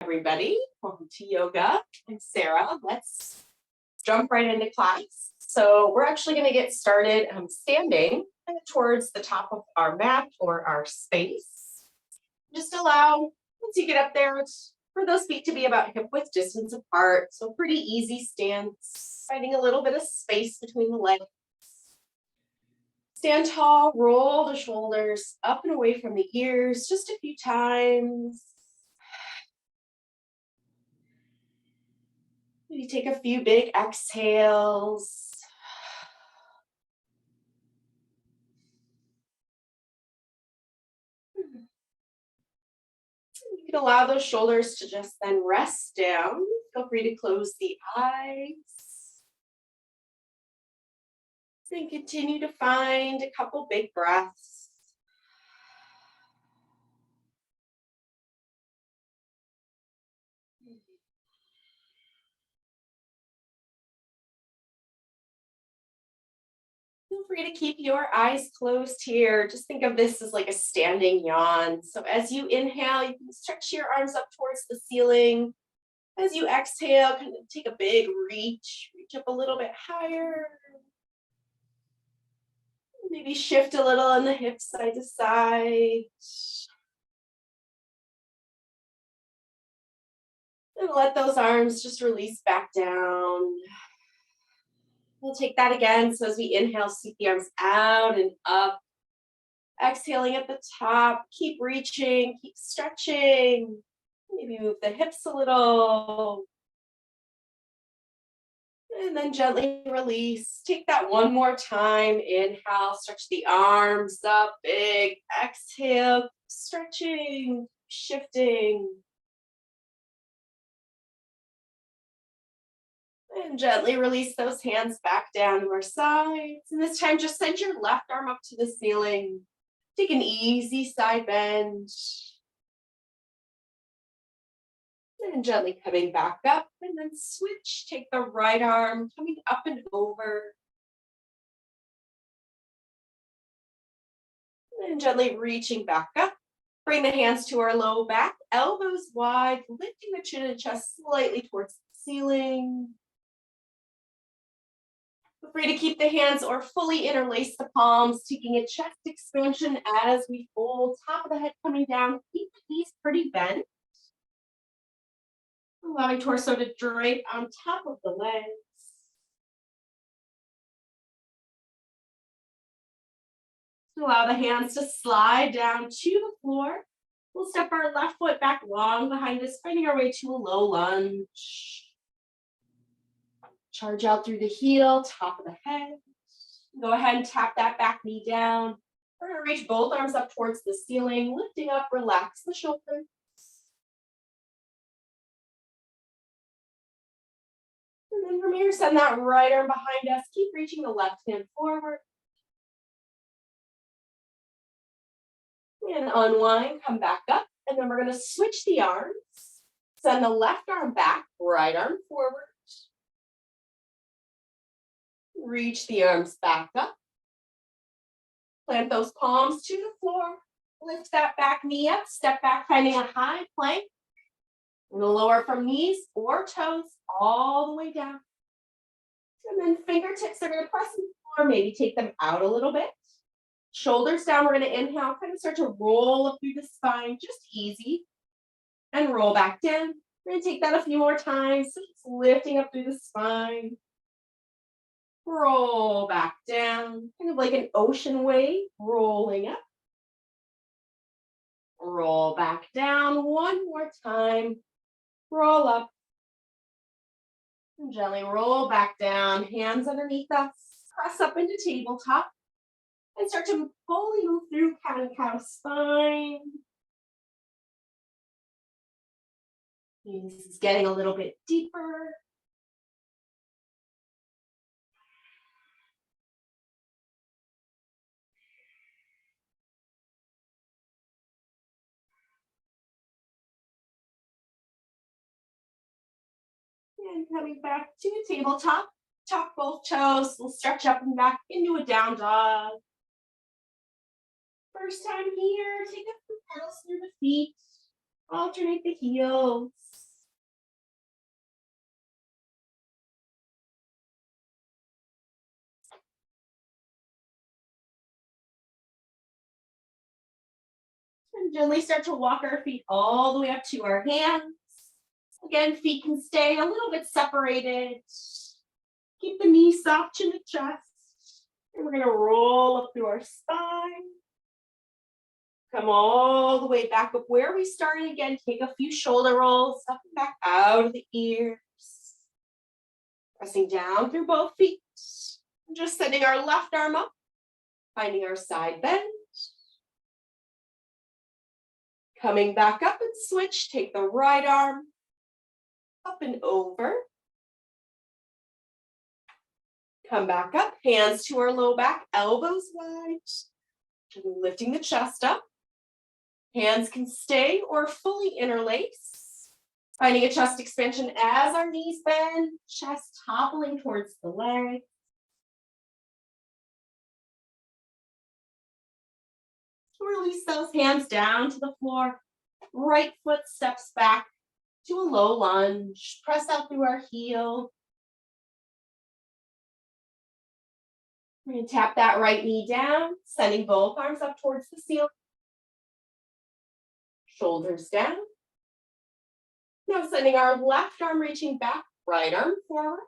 Everybody. Welcome to yoga. I'm Sarah. Let's jump right into class. So we're actually going to get started standing towards the top of our mat or our space. Just allow, once you get up there, for those feet to be about hip width distance apart. So pretty easy stance, finding a little bit of space between the legs. Stand tall, roll the shoulders up and away from the ears just a few times. Maybe take a few big exhales. You can allow those shoulders to just then rest down. Feel free to close the eyes. And continue to find a couple big breaths. Feel free to keep your eyes closed here. Just think of this as like a standing yawn. So as you inhale, you can stretch your arms up towards the ceiling. As you exhale, kind of take a big reach up a little bit higher. Maybe shift a little on the hips side to side. And let those arms just release back down. We'll take that again. So as we inhale, sweep the arms out and up. Exhaling at the top. Keep reaching, keep stretching. Maybe move the hips a little. And then gently release. Take that one more time. Inhale, stretch the arms up, big. Exhale, stretching, shifting. And gently release those hands back down to our sides. And this time, just send your left arm up to the ceiling. Take an easy side bend. And gently coming back up, and then switch. Take the right arm coming up and over. And gently reaching back up. Bring the hands to our low back, elbows wide, lifting the chin and chest slightly towards the ceiling. Feel free to keep the hands or fully interlace the palms, taking a chest expansion as we fold, top of the head coming down. Keep the knees pretty bent. Allowing torso to drape on top of the legs. Allow the hands to slide down to the floor. We'll step our left foot back long behind us, finding our way to a low lunge. Charge out through the heel, top of the head. Go ahead and tap that back knee down. We're going to reach both arms up towards the ceiling, lifting up, relax the shoulders. And then from here, send that right arm behind us. Keep reaching the left hand forward. And unwind, come back up. And then we're going to switch the arms. Send the left arm back, right arm forward. Reach the arms back up. Plant those palms to the floor. Lift that back knee up. Step back, finding a high plank. We'll lower from knees or toes all the way down. And then fingertips are going to press the floor. Maybe take them out a little bit. Shoulders down. We're going to inhale. Kind of start to roll up through the spine. Just easy. And roll back down. We're going to take that a few more times. So just lifting up through the spine. Roll back down. Kind of like an ocean wave. Rolling up. Roll back down. One more time. Roll up. And gently roll back down. Hands underneath us. Press up into tabletop. And start to fully move through cat and cow spine. This is getting a little bit deeper. And coming back to a tabletop. Tuck both toes. We'll stretch up and back into a down dog. First time here, take a few pedals through the feet. Alternate the heels. Gently start to walk our feet all the way up to our hands. Again, feet can stay a little bit separated. Keep the knees soft, chin to chest. And we're going to roll up through our spine. Come all the way back up where we started again. Take a few shoulder rolls up and back out of the ears. Pressing down through both feet. Just sending our left arm up. Finding our side bend. Coming back up and switch. Take the right arm up and over. Come back up. Hands to our low back. Elbows wide. Lifting the chest up. Hands can stay or fully interlace. Finding a chest expansion as our knees bend, chest toppling towards the legs. Release those hands down to the floor. Right foot steps back to a low lunge. Press out through our heel. We're going to tap that right knee down, sending both arms up towards the ceiling. Shoulders down. Now sending our left arm reaching back, right arm forward.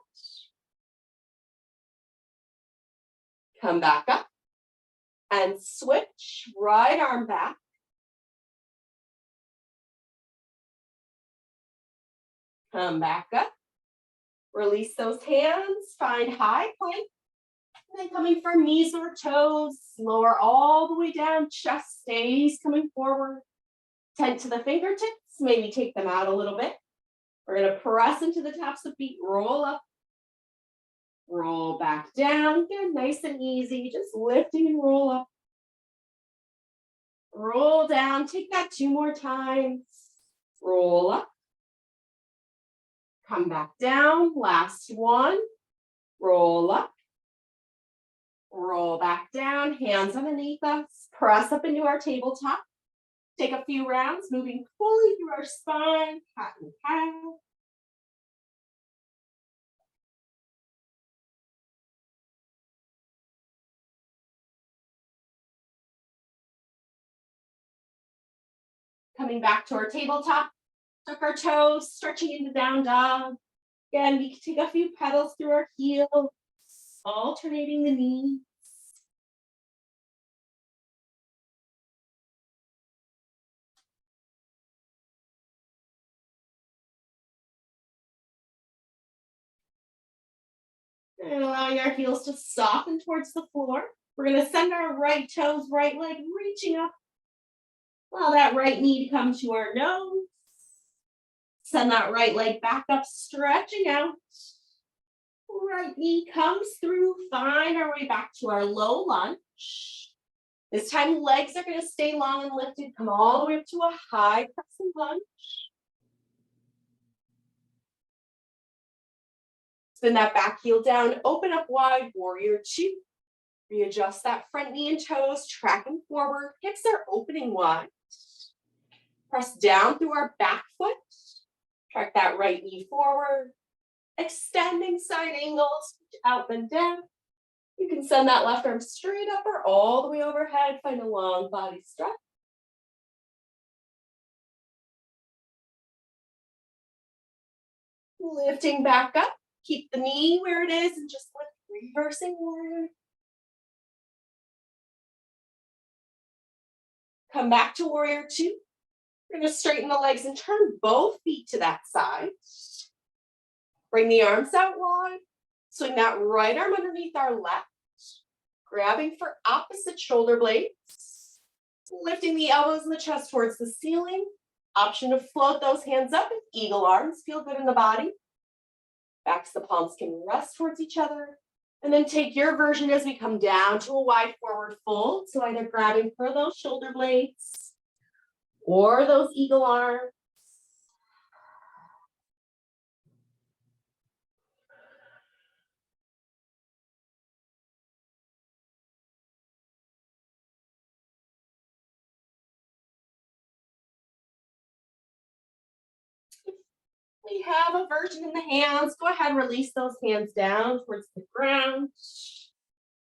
Come back up and switch, right arm back. Come back up. Release those hands, find high plank. And then coming from knees or toes, lower all the way down, chest stays coming forward. Tent to the fingertips, maybe take them out a little bit. We're going to press into the tops of feet, roll up, roll back down. Good, nice and easy, just lifting and roll up. Roll down, take that 2 more times. Roll up. Come back down, last one. Roll up. Roll back down, hands underneath us. Press up into our tabletop. Take a few rounds, moving fully through our spine, cat and cow. Coming back to our tabletop, tuck our toes, stretching into down dog. Again, we can take a few pedals through our heels, alternating the knees. And allowing our heels to soften towards the floor. We're going to send our right toes, right leg reaching up. Allow that right knee to come to our nose. Send that right leg back up, stretching out. Right knee comes through. Find our way back to our low lunge. This time, legs are going to stay long and lifted. Come all the way up to a high crescent lunge. Spin that back heel down, open up wide, warrior 2. Readjust that front knee and toes, tracking forward. Hips are opening wide. Press down through our back foot. Track that right knee forward. Extending side angles, out and down. You can send that left arm straight up or all the way overhead. Find a long body stretch. Lifting back up. Keep the knee where it is and just lift, reversing warrior. Come back to warrior 2. We're going to straighten the legs and turn both feet to that side. Bring the arms out wide. Swing that right arm underneath our left. Grabbing for opposite shoulder blades. Lifting the elbows and the chest towards the ceiling. Option to float those hands up in eagle arms. Feel good in the body. Backs the palms can rest towards each other. And then take your version as we come down to a wide forward fold. So either grabbing for those shoulder blades or those eagle arms. We have a version in the hands. Go ahead and release those hands down towards the ground.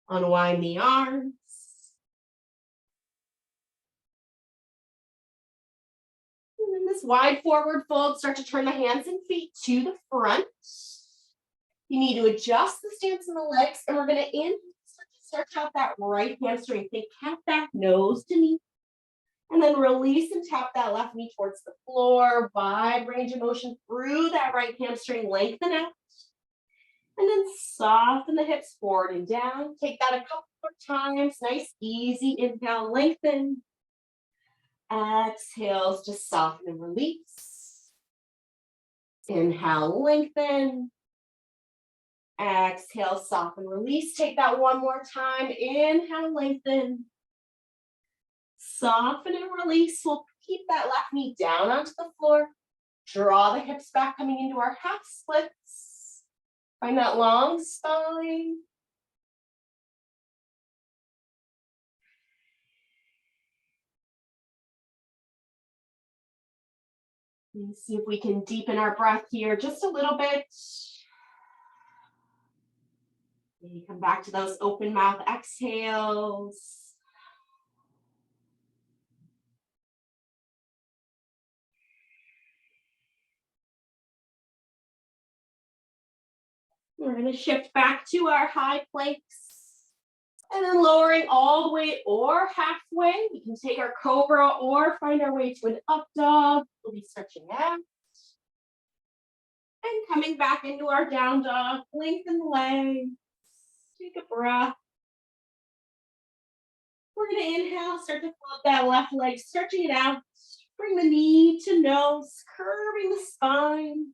Unwind the arms. this wide forward fold, start to turn the hands and feet to the front. You need to adjust the stance in the legs, and we're going to stretch out that right hamstring. Think cat back, nose to knee. And then release and tap that left knee towards the floor. Wide range of motion through that right hamstring. Lengthen out. And then soften the hips forward and down. Take that a couple more times. Nice, easy inhale, lengthen. Exhales, just soften and release. Inhale, lengthen. Exhale, soften, release. Take that one more time. Inhale, lengthen. Soften and release. We'll keep that left knee down onto the floor. Draw the hips back, coming into our half splits. Find that long spine. And see if we can deepen our breath here just a little bit. Maybe come back to those open mouth exhales. We're going to shift back to our high planks. And then lowering all the way or halfway. We can take our cobra or find our way to an up dog. We'll be stretching out. And coming back into our down dog. Lengthen the legs. Take a breath. We're going to inhale, start to float that left leg, stretching it out. Bring the knee to nose, curving the spine.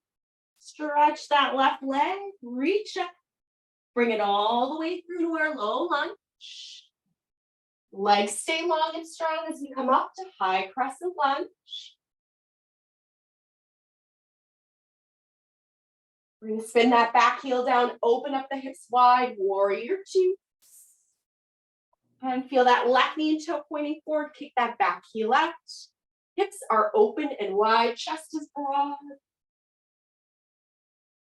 Stretch that left leg, reach up. Bring it all the way through to our low lunge. Legs stay long and strong as we come up to high crescent lunge. We're going to spin that back heel down, open up the hips wide, warrior two. And feel that left knee and toe pointing forward, kick that back heel out. Hips are open and wide, chest is broad.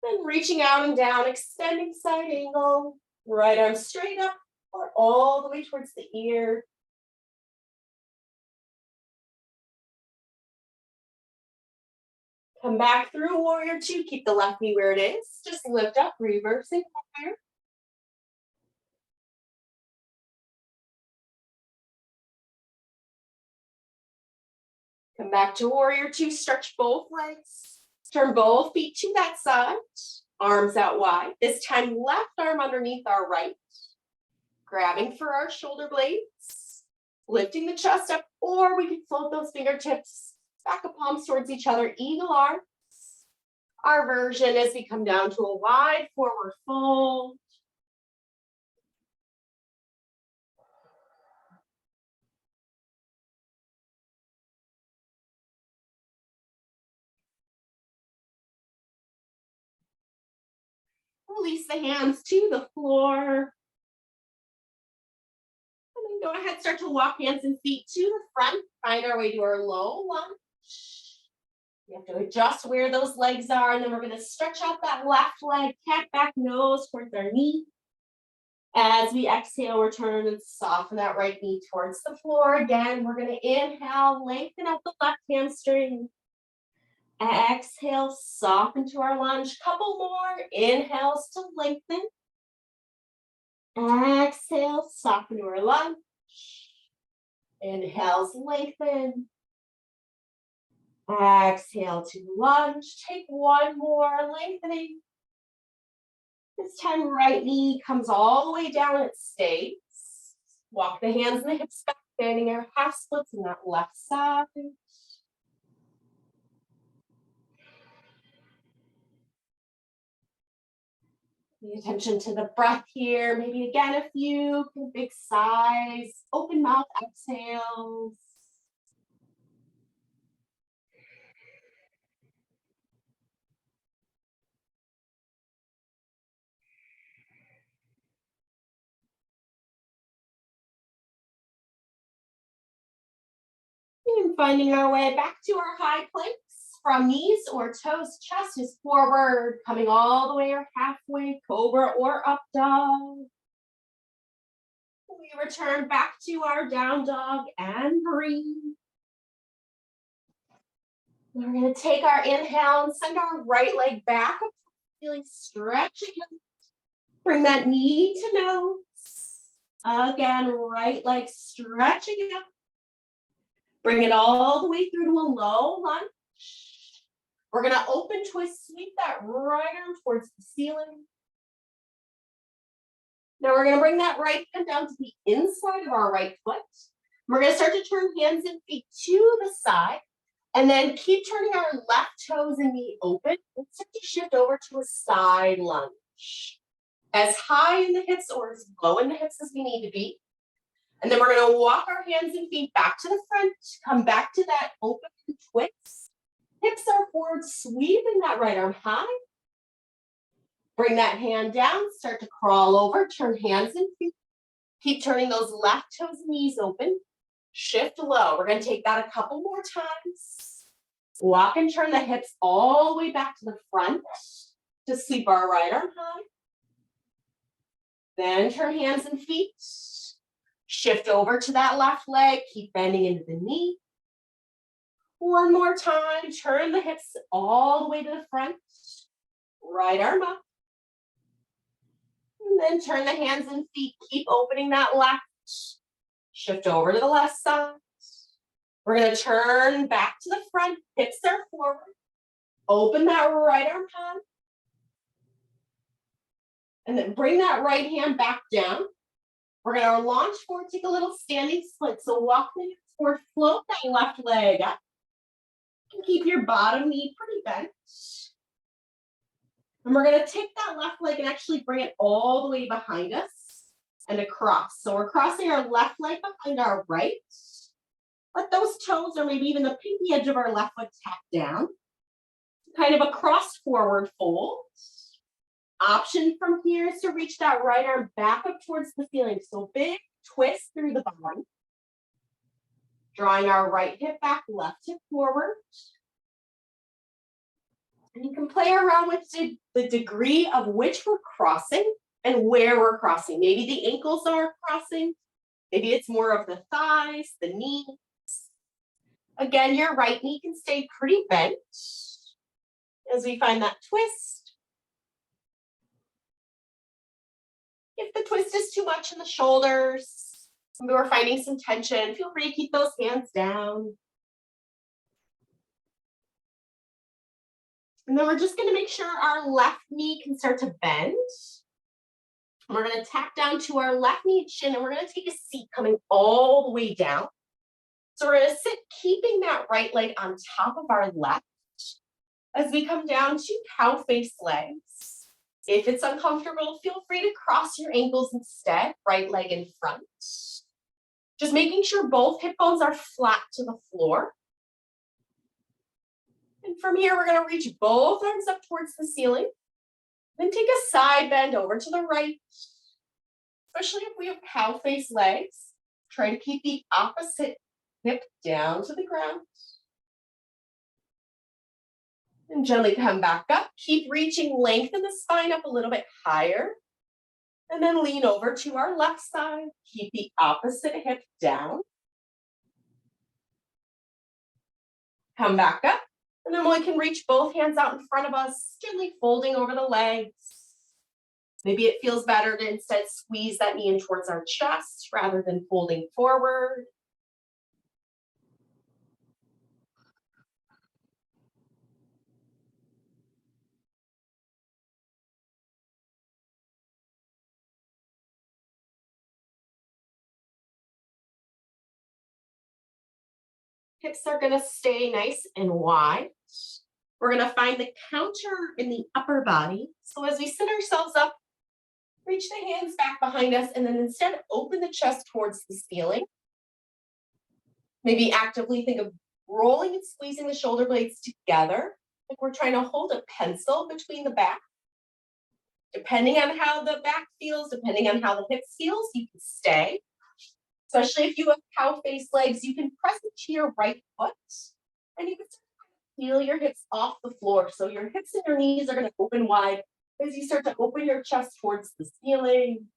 Then reaching out and down, extending side angle, right arm straight up or all the way towards the ear. Come back through warrior two, keep the left knee where it is. Just lift up, reversing warrior. Come back to warrior two, stretch both legs. Turn both feet to that side, arms out wide. This time, left arm underneath our right. Grabbing for our shoulder blades, lifting the chest up, or we can float those fingertips back of palms towards each other, eagle arms. Our version is we come down to a wide forward fold. Release the hands to the floor. And then go ahead, start to walk hands and feet to the front. Find our way to our low lunge. We have to adjust where those legs are, and then we're going to stretch out that left leg, cat back, nose towards our knee. As we exhale, return and soften that right knee towards the floor. Again, we're going to inhale, lengthen out the left hamstring. Exhale, soften to our lunge. Couple more inhales to lengthen. Exhale, soften to our lunge. Inhales, lengthen. Exhale to lunge. Take one more, lengthening. This time, right knee comes all the way down, it stays. Walk the hands and the hips back, standing our half splits on that left side. Pay attention to the breath here. Maybe again, a few big sighs, open mouth exhales. And finding our way back to our high planks. From knees or toes, chest is forward, coming all the way or halfway, cobra or up dog. We return back to our down dog and breathe. We're going to take our inhale and send our right leg back, feeling stretching. Bring that knee to nose. Again, right leg stretching out. Bring it all the way through to a low lunge. We're going to open twist, sweep that right arm towards the ceiling. Now we're going to bring that right hand down to the inside of our right foot. We're going to start to turn hands and feet to the side, and then keep turning our left toes and knee open. Let's start to shift over to a side lunge. As high in the hips or as low in the hips as we need to be. And then we're going to walk our hands and feet back to the front, come back to that open twist. Hips are forward, sweeping that right arm high. Bring that hand down, start to crawl over, turn hands and feet. Keep turning those left toes and knees open. Shift low. We're going to take that a couple more times. Walk and turn the hips all the way back to the front to sweep our right arm high. Then turn hands and feet. Shift over to that left leg. Keep bending into the knee. One more time. Turn the hips all the way to the front. Right arm up. And then turn the hands and feet. Keep opening that left. Shift over to the left side. We're going to turn back to the front. Hips are forward. Open that right arm high. And then bring that right hand back down. We're going to launch forward, take a little standing split. So walk the hips forward, float that left leg up. And keep your bottom knee pretty bent. And we're going to take that left leg and actually bring it all the way behind us and across. So we're crossing our left leg behind our right. Let those toes or maybe even the pinky edge of our left foot tap down. Kind of a cross forward fold. Option from here is to reach that right arm back up towards the ceiling. So big twist through the body. Drawing our right hip back, left hip forward. And you can play around with the degree of which we're crossing and where we're crossing. Maybe the ankles are crossing. Maybe it's more of the thighs, the knees. Again, your right knee can stay pretty bent as we find that twist. If the twist is too much in the shoulders, maybe we're finding some tension, feel free to keep those hands down. And then we're just going to make sure our left knee can start to bend. We're going to tap down to our left knee and shin, and we're going to take a seat coming all the way down. So we're going to sit, keeping that right leg on top of our left as we come down to cow face legs. If it's uncomfortable, feel free to cross your ankles instead, right leg in front. Just making sure both hip bones are flat to the floor. And from here, we're going to reach both arms up towards the ceiling. Then take a side bend over to the right. Especially if we have cow face legs, try to keep the opposite hip down to the ground. And gently come back up. Keep reaching, lengthen the spine up a little bit higher. And then lean over to our left side. Keep the opposite hip down. Come back up. And then we can reach both hands out in front of us, gently folding over the legs. Maybe it feels better to instead squeeze that knee in towards our chest rather than folding forward. Hips are going to stay nice and wide. We're going to find the counter in the upper body. So as we sit ourselves up, reach the hands back behind us, and then instead open the chest towards the ceiling. Maybe actively think of rolling and squeezing the shoulder blades together, like we're trying to hold a pencil between the back. Depending on how the back feels, depending on how the hips feels, you can stay. Especially if you have cow face legs, you can press it to your right foot, and you can feel your hips off the floor. So your hips and your knees are going to open wide as you start to open your chest towards the ceiling.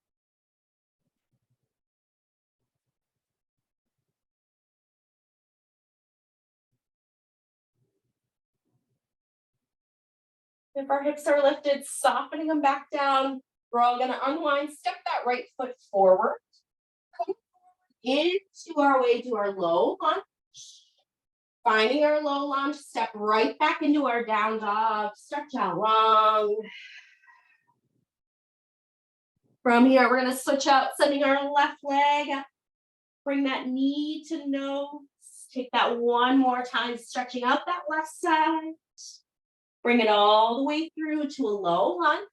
If our hips are lifted, softening them back down. We're all gonna unwind, step that right foot forward. Come into our way to our low lunge. Finding our low lunge, step right back into our down dog. Stretch out long. From here, we're gonna switch out, sending our left leg. Bring that knee to nose. Take that one more time, stretching out that left side. Bring it all the way through to a low lunge.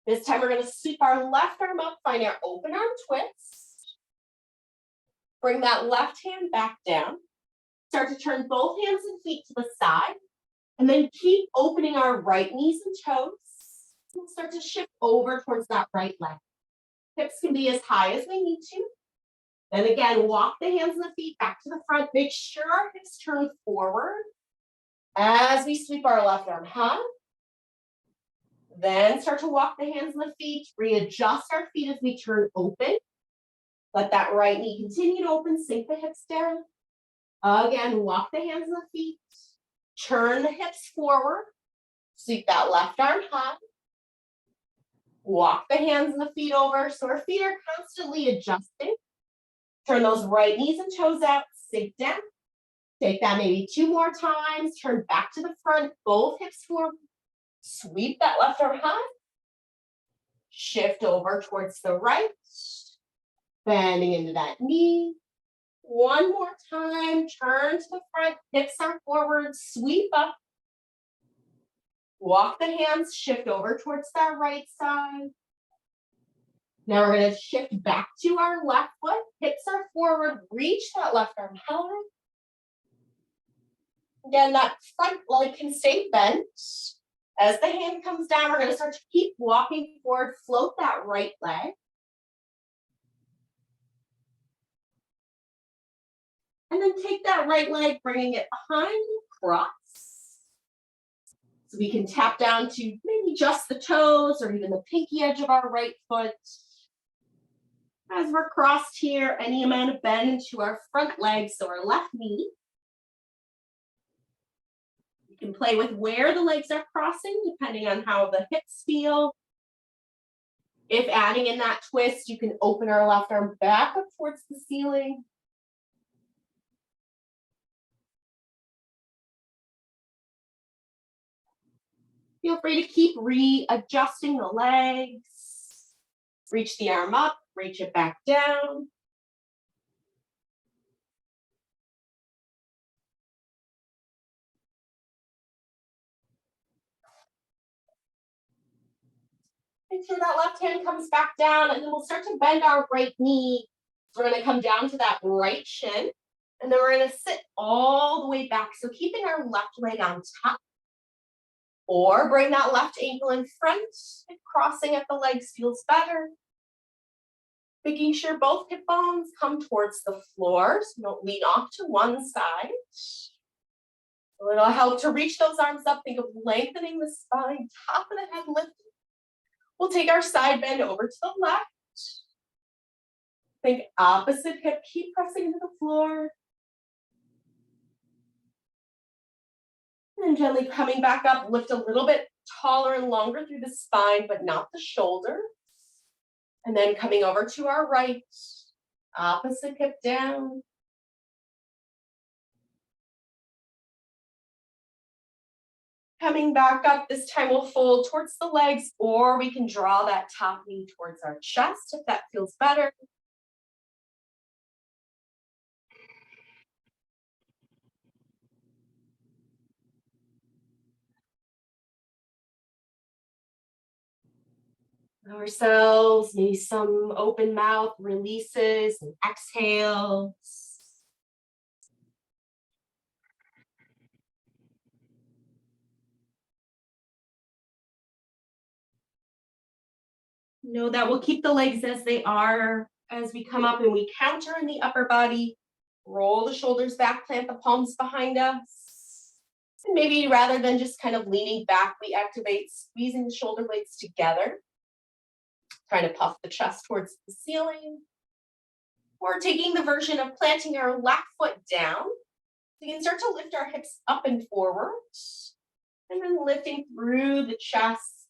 This time we're gonna sweep our left arm up, find our open arm twist. Bring that left hand back down. Start to turn both hands and feet to the side. And then keep opening our right knees and toes. We'll start to shift over towards that right leg. Hips can be as high as we need to. Then again, walk the hands and the feet back to the front. Make sure our hips turn forward as we sweep our left arm high. Then start to walk the hands and the feet. Readjust our feet as we turn open. Let that right knee continue to open. Sink the hips down. Again, walk the hands and the feet. Turn the hips forward. Sweep that left arm high. Walk the hands and the feet over so our feet are constantly adjusting. Turn those right knees and toes out, sink down. Take that maybe 2 more times. Turn back to the front, both hips forward. Sweep that left arm high. Shift over towards the right. Bending into that knee. One more time, turn to the front, hips are forward, sweep up. Walk the hands, shift over towards that right side. Now we're going to shift back to our left foot. Hips are forward. Reach that left arm high. Again, that front leg can stay bent. As the hand comes down, we're going to start to keep walking forward. Float that right leg. And then take that right leg, bringing it behind, cross. So we can tap down to maybe just the toes or even the pinky edge of our right foot. As we're crossed here, any amount of bend to our front leg, so our left knee. You can play with where the legs are crossing, depending on how the hips feel. If adding in that twist, you can open our left arm back up towards the ceiling. Feel free to keep readjusting the legs. Reach the arm up, reach it back down. Make sure that left hand comes back down, and then we'll start to bend our right knee. We're going to come down to that right shin, and then we're going to sit all the way back. So keeping our left leg on top. Or bring that left ankle in front. If crossing at the legs feels better. Making sure both hip bones come towards the floor, so don't lean off to one side. It'll help to reach those arms up. Think of lengthening the spine, top of the head lifted. We'll take our side bend over to the left. Think opposite hip, keep pressing into the floor. And gently coming back up, lift a little bit taller and longer through the spine, but not the shoulders. And then coming over to our right, opposite hip down. Coming back up, this time we'll fold towards the legs, or we can draw that top knee towards our chest if that feels better. Ourselves, maybe some open mouth releases and exhales. Know that we'll keep the legs as they are as we come up and we counter in the upper body. Roll the shoulders back, plant the palms behind us. And maybe rather than just kind of leaning back, we activate squeezing the shoulder blades together. Trying to puff the chest towards the ceiling. Or taking the version of planting our left foot down. We can start to lift our hips up and forward. And then lifting through the chest.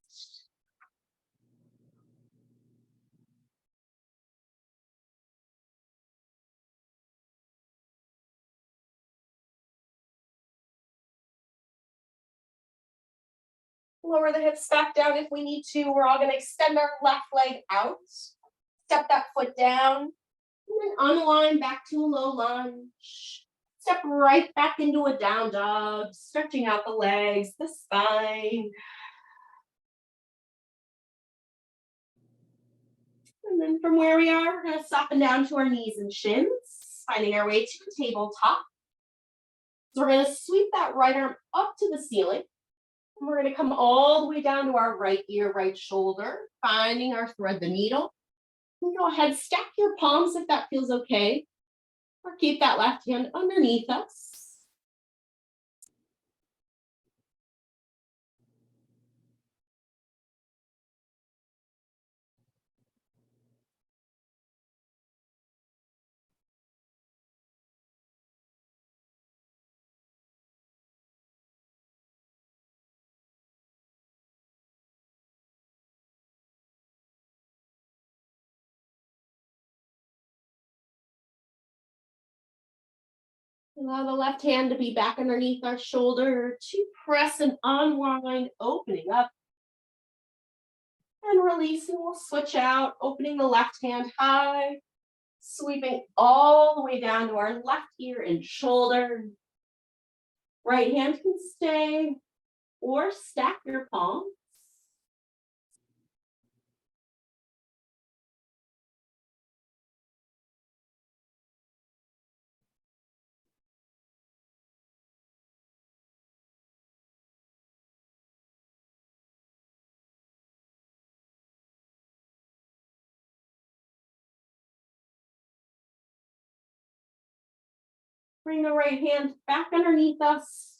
Lower the hips back down if we need to. We're all going to extend our left leg out. Step that foot down. And then unwind back to a low lunge. Step right back into a down dog, stretching out the legs, the spine. And then from where we are, we're going to soften down to our knees and shins, finding our way to the tabletop. So we're going to sweep that right arm up to the ceiling. And we're going to come all the way down to our right ear, right shoulder, finding our thread the needle. And go ahead, stack your palms if that feels okay, or keep that left hand underneath us. Allow the left hand to be back underneath our shoulder to press and unwind, opening up and releasing. We'll switch out, opening the left hand high, sweeping all the way down to our left ear and shoulder. Right hand can stay or stack your palms. Bring the right hand back underneath us.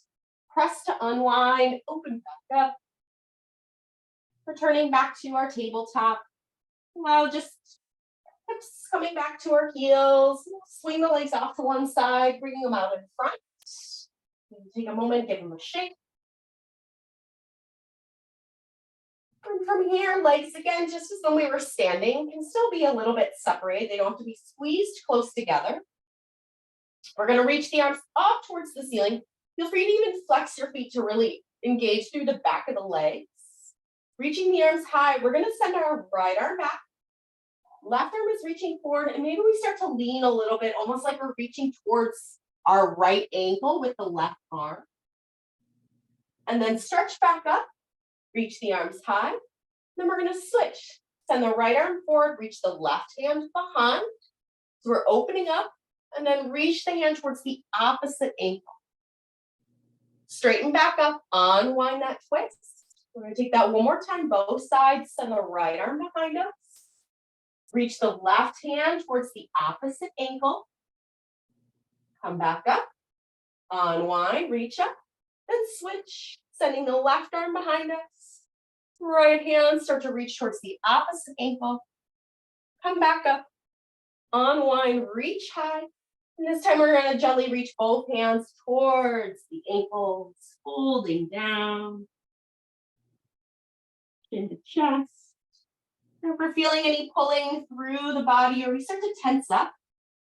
Press to unwind, open back up. Returning back to our tabletop. Allow just hips coming back to our heels. Swing the legs off to one side, bringing them out in front. Take a moment, give them a shake. And from here, legs again, just as when we were standing, can still be a little bit separated. They don't have to be squeezed close together. We're going to reach the arms up towards the ceiling. Feel free to even flex your feet to really engage through the back of the legs. Reaching the arms high, we're going to send our right arm back. Left arm is reaching forward, and maybe we start to lean a little bit, almost like we're reaching towards our right ankle with the left arm. And then stretch back up, reach the arms high. Then we're going to switch. Send the right arm forward, reach the left hand behind. So we're opening up, and then reach the hand towards the opposite ankle. Straighten back up, unwind that twist. We're going to take that one more time, both sides. Send the right arm behind us. Reach the left hand towards the opposite ankle. Come back up, unwind, reach up, then switch. Sending the left arm behind us. Right hand, start to reach towards the opposite ankle. Come back up, unwind, reach high. And this time we're going to gently reach both hands towards the ankles, folding down in the chest. And if we're feeling any pulling through the body or we start to tense up,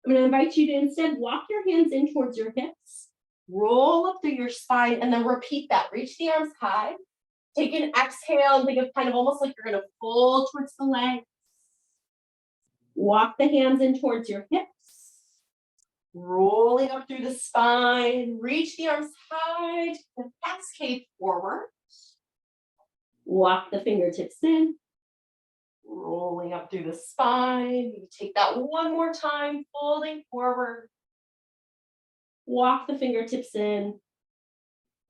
I'm going to invite you to instead walk your hands in towards your hips, roll up through your spine, and then repeat that. Reach the arms high. Take an exhale and think of kind of almost like you're going to fold towards the legs. Walk the hands in towards your hips. Rolling up through the spine, reach the arms high, and cascade forward. Walk the fingertips in, rolling up through the spine. You take that one more time, folding forward. Walk the fingertips in,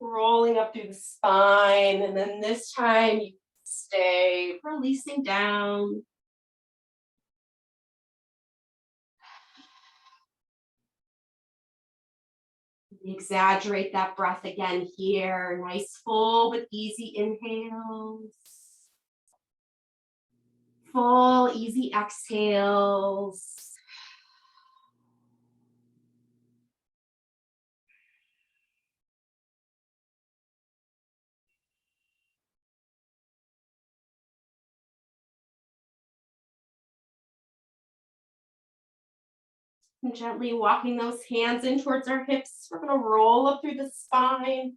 rolling up through the spine, and then this time you stay releasing down. Exaggerate that breath again here. Nice full but easy inhales. Full easy exhales. And gently walking those hands in towards our hips. We're going to roll up through the spine.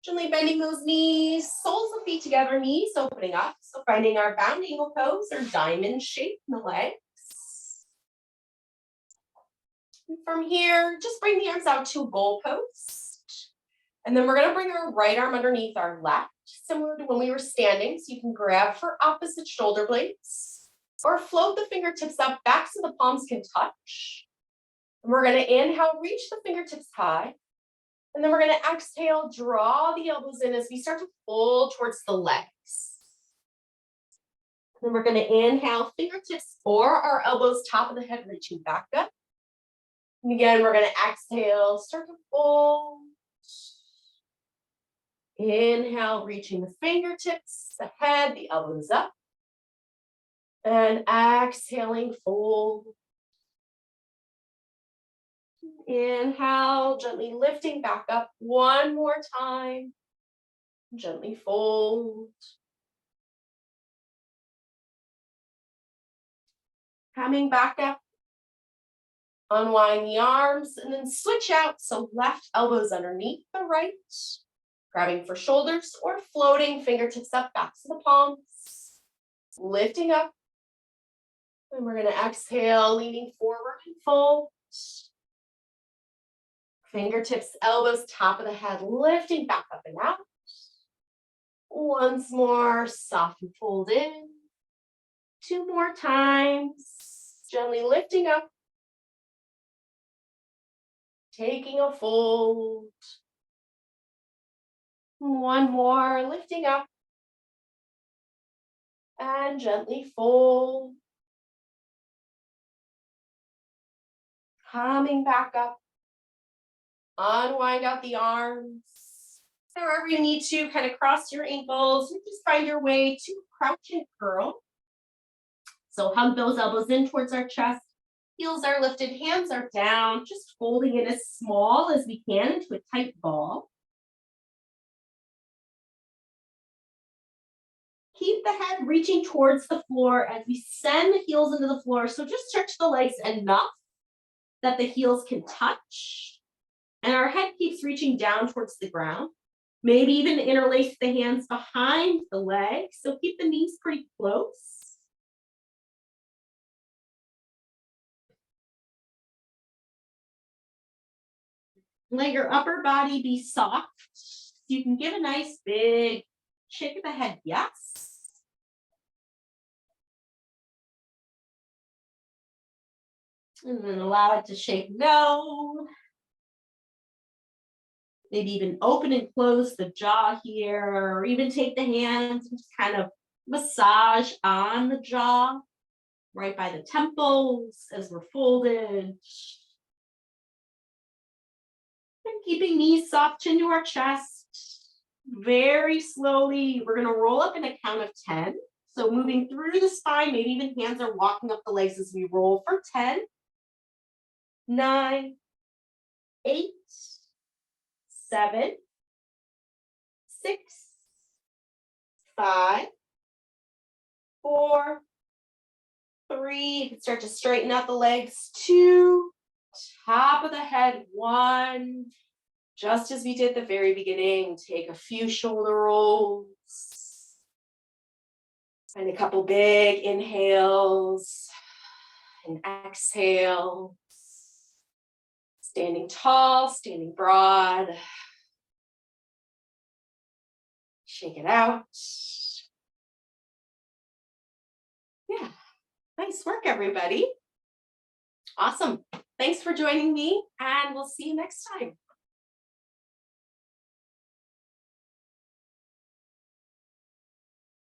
Gently bending those knees, soles of feet together, knees opening up. So finding our bound eagle pose or diamond shape in the legs. And from here, just bring the arms out to a goal post. And then we're going to bring our right arm underneath our left, similar to when we were standing. So you can grab for opposite shoulder blades or float the fingertips up back so the palms can touch. And we're going to inhale, reach the fingertips high. And then we're going to exhale, draw the elbows in as we start to fold towards the legs. Then we're going to inhale, fingertips or our elbows, top of the head, reaching back up. And again, we're going to exhale, start to fold. Inhale, reaching the fingertips, the head, the elbows up. And exhaling, fold. Inhale, gently lifting back up one more time. Gently fold. Coming back up. Unwind the arms and then switch out. So left elbows underneath the right. Grabbing for shoulders or floating fingertips up, back to the palms. Lifting up. And we're going to exhale, leaning forward and fold. Fingertips, elbows, top of the head, lifting back up and out. Once more, soft and fold in. Two more times. Gently lifting up. Taking a fold. One more, lifting up. And gently fold. Coming back up. Unwind out the arms. However you need to, kind of cross your ankles. And just find your way to crouch and curl. So hug those elbows in towards our chest. Heels are lifted, hands are down. Just folding it as small as we can into a tight ball. Keep the head reaching towards the floor as we send the heels into the floor. So just stretch the legs enough that the heels can touch. And our head keeps reaching down towards the ground. Maybe even interlace the hands behind the legs. So keep the knees pretty close. Let your upper body be soft. So you can give a nice big shake of the head, yes. And then allow it to shake no. Maybe even open and close the jaw here, or even take the hands and just kind of massage on the jaw, right by the temples as we're folded. And keeping knees soft into our chest. Very slowly, we're going to roll up in a count of 10. So moving through the spine, maybe even hands are walking up the legs as we roll for 10, 9, 8, 7, 6, 5, 4, 3. You can start to straighten out the legs. 2, top of the head. 1. Just as we did at the very beginning, take a few shoulder rolls. And a couple big inhales and exhale. Standing tall, standing broad. Shake it out. Yeah, nice work, everybody. Awesome. Thanks for joining me, and we'll see you next time.